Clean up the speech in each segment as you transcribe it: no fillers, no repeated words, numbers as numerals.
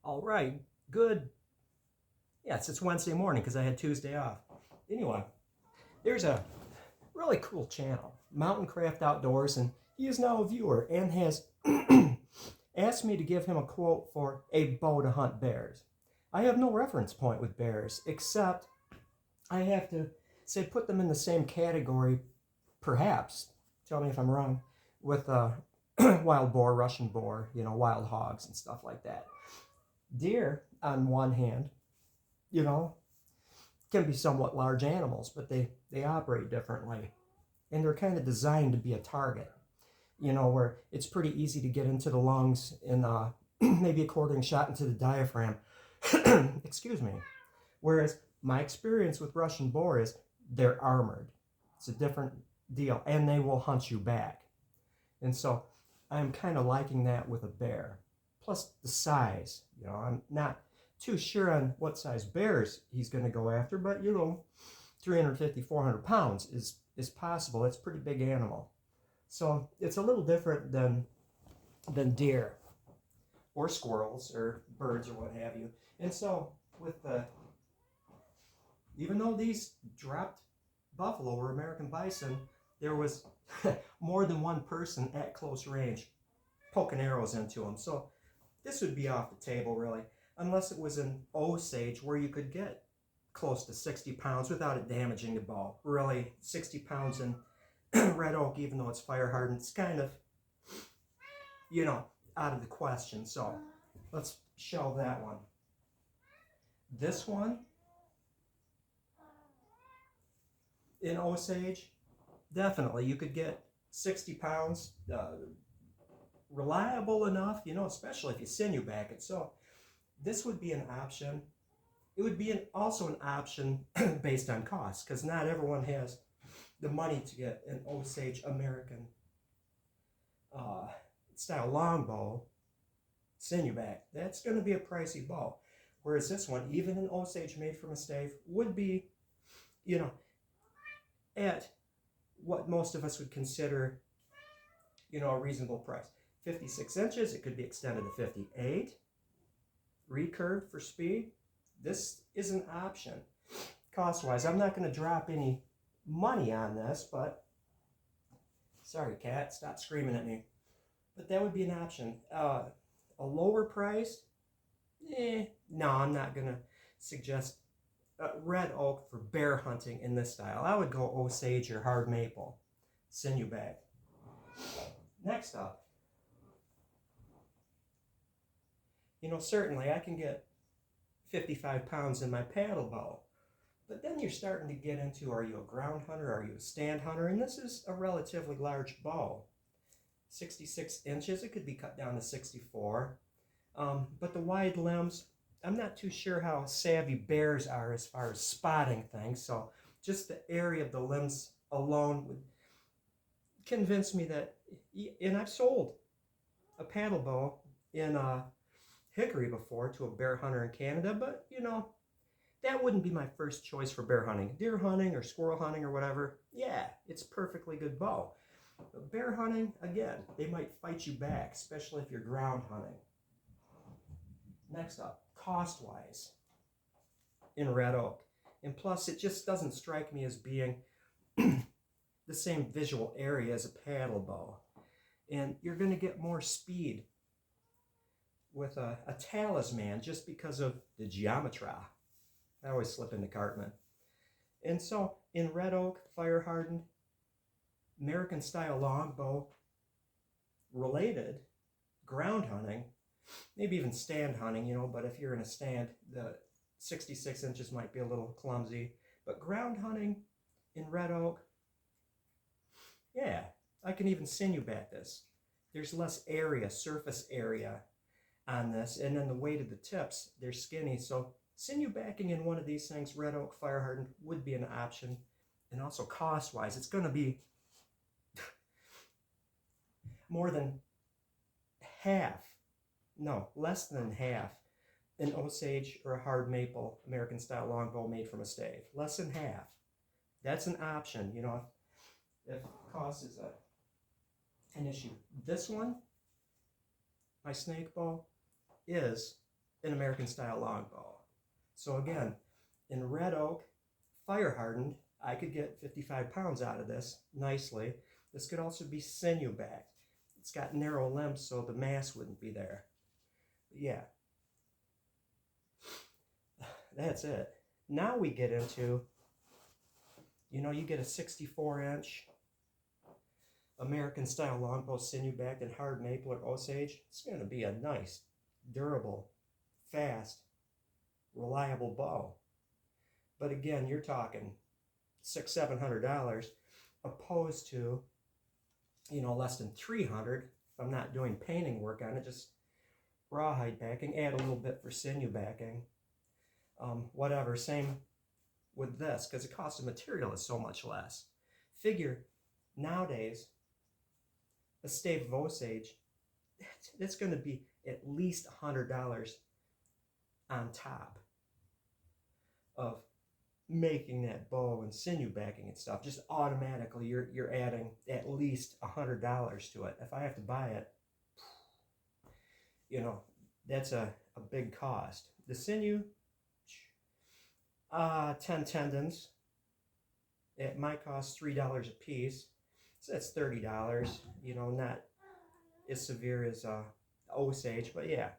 All right, good. Yes, it's Wednesday morning because I had Tuesday off. Anyway, there's a really cool channel, Mountain Craft Outdoors, and he is now a viewer and has asked me to give him a quote for a bow to hunt bears. I have no reference point with bears, except I have to say put them in the same category, perhaps, tell me if I'm wrong, with wild boar, Russian boar, wild hogs and stuff like that. Deer, on one hand, you know, can be somewhat large animals, but they operate differently. And they're kind of designed to be a target, where it's pretty easy to get into the lungs and maybe a quartering shot into the diaphragm. Excuse me. Whereas my experience with Russian boar is they're armored. It's a different deal, and they will hunt you back. And so I'm kind of liking that with a bear. Plus the size, I'm not too sure on what size bears he's going to go after, but 350, 400 pounds is possible. It's a pretty big animal. So it's a little different than deer or squirrels or birds or what have you. And so with even though these dropped buffalo or American bison, there was more than one person at close range poking arrows into them. So this would be off the table, really, unless it was an Osage where you could get close to 60 pounds without it damaging the bow. Really, 60 pounds in red oak, even though it's fire hardened, it's kind of, out of the question. So let's shelve that one. This one, in Osage, definitely you could get 60 pounds, reliable enough, especially if you sinew back it. So this would be an option. It would be also an option based on cost, because not everyone has the money to get an Osage American style longbow sinew back. That's going to be a pricey bow. Whereas this one, even an Osage made from a stave, would be, at what most of us would consider, a reasonable price. 56 inches, it could be extended to 58. Recurve for speed. This is an option. Cost-wise, I'm not going to drop any money on this, but sorry, cat, stop screaming at me. But that would be an option. A lower price? No, I'm not going to suggest red oak for bear hunting in this style. I would go Osage or hard maple. Sinew back. Next up, certainly I can get 55 pounds in my paddle bow, but then you're starting to get into, are you a ground hunter, are you a stand hunter? And this is a relatively large bow. 66 inches, it could be cut down to 64. But the wide limbs, I'm not too sure how savvy bears are as far as spotting things, so just the area of the limbs alone would convince me that, and I've sold a paddle bow in hickory before to a bear hunter in Canada, but that wouldn't be my first choice for bear hunting. Deer hunting or squirrel hunting or whatever, yeah, it's a perfectly good bow. But bear hunting, again, they might fight you back, especially if you're ground hunting. Next up, cost-wise, in red oak. And plus, it just doesn't strike me as being the same visual area as a paddle bow. And you're going to get more speed with a talisman just because of the geometry. I always slip into Cartman. And so, in red oak, fire hardened, American style longbow, related, ground hunting, maybe even stand hunting, but if you're in a stand, the 66 inches might be a little clumsy. But ground hunting in red oak, yeah, I can even sinew back this. There's less area, surface area on this, and then the weight of the tips, they're skinny. So sinew backing in one of these things, red oak, fire hardened, would be an option. And also cost-wise, it's going to be more than half, no, less than half, an Osage or a hard maple American style longbow made from a stave. Less than half. That's an option, if cost is an issue. This one, my snake bow, is an American style longbow. So again, in red oak, fire hardened, I could get 55 pounds out of this nicely. This could also be sinew backed. It's got narrow limbs so the mass wouldn't be there. But yeah, that's it. Now we get into, you get a 64-inch American style longbow, sinew backed and hard maple or Osage. It's going to be a nice, durable, fast, reliable bow. But again, you're talking $600-700 opposed to, less than $300 if I'm not doing painting work on it, just rawhide backing, add a little bit for sinew backing, whatever. Same with this, because the cost of material is so much less. Figure nowadays a stave of Osage, that's going to be at least $100 on top of making that bow and sinew backing and stuff. Just automatically you're adding at least $100 to it. If I have to buy it, that's a big cost. The sinew, 10 tendons, it might cost $3 a piece, so that's $30. Not as severe as Osage, but yeah,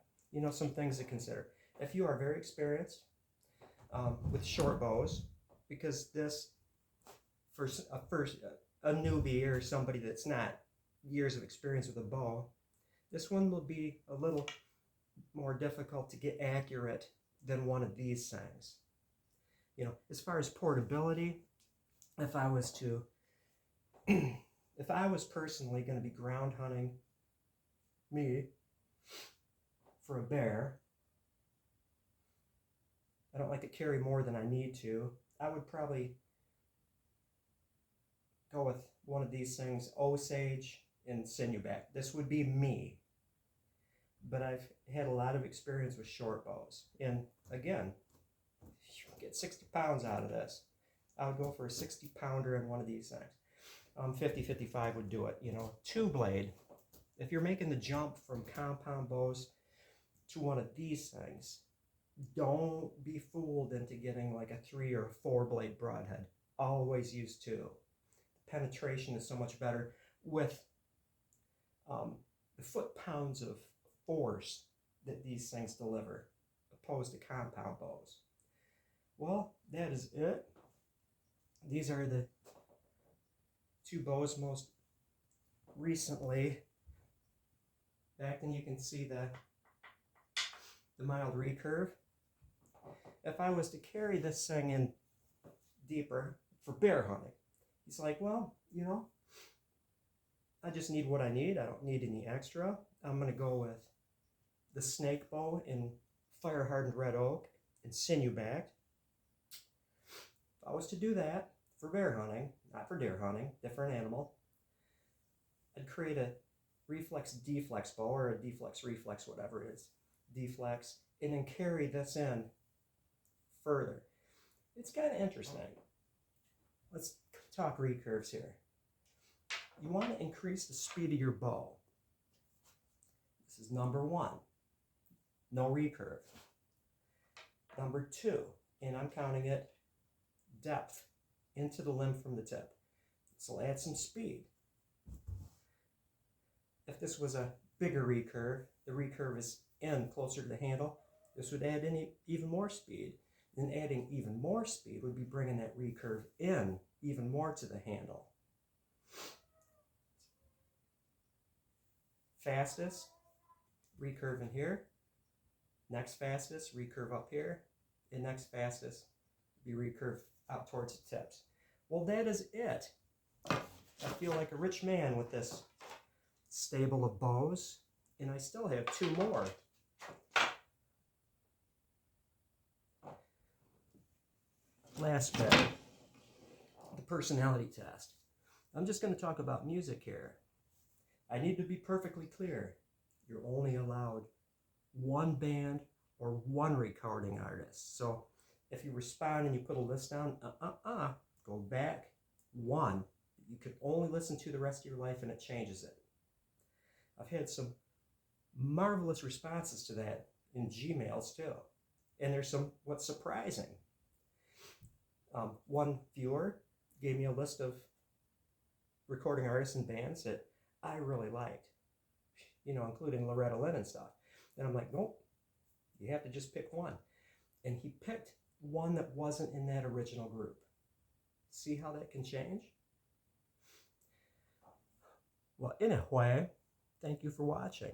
some things to consider. If you are very experienced with short bows, because this, for a newbie or somebody that's not years of experience with a bow, this one will be a little more difficult to get accurate than one of these things. As far as portability, if I was personally going to be ground hunting me for a bear, I don't like to carry more than I need to. I would probably go with one of these things, Osage and sinew back. This would be me. But I've had a lot of experience with short bows. And again, you can get 60 pounds out of this. I would go for a 60-pounder in one of these things. 50-55 would do it. Two blade. If you're making the jump from compound bows to one of these things, don't be fooled into getting like a 3 or 4 blade broadhead. Always use 2. Penetration is so much better with the foot-pounds of force that these things deliver, opposed to compound bows. Well, that is it. These are the 2 bows most recently back, and you can see the mild recurve. If I was to carry this thing in deeper for bear hunting, he's like, well, I just need what I need. I don't need any extra. I'm going to go with the snake bow in fire hardened red oak and sinew backed. If I was to do that for bear hunting, not for deer hunting, different animal, I'd create a reflex deflex bow or a deflex reflex, whatever it is, deflex, and then carry this in further. It's kind of interesting. Let's talk recurves here. You want to increase the speed of your bow. This is number 1, no recurve. Number 2, and I'm counting it, depth into the limb from the tip. This will add some speed. If this was a bigger recurve, the recurve is in closer to the handle, this would add even more speed. And adding even more speed would be bringing that recurve in even more to the handle. Fastest, recurve in here. Next fastest, recurve up here. And next fastest, be recurve out towards the tips. Well, that is it. I feel like a rich man with this stable of bows, and I still have 2 more. Last bit, the personality test. I'm just going to talk about music here. I need to be perfectly clear. You're only allowed 1 band or 1 recording artist. So if you respond and you put a list down, go back 1. You can only listen to the rest of your life and it changes it. I've had some marvelous responses to that in Gmails too. And there's some what's surprising. One viewer gave me a list of recording artists and bands that I really liked, you know, including Loretta Lynn and stuff. And I'm like, nope, you have to just pick one. And he picked one that wasn't in that original group. See how that can change? Well, anyway, thank you for watching.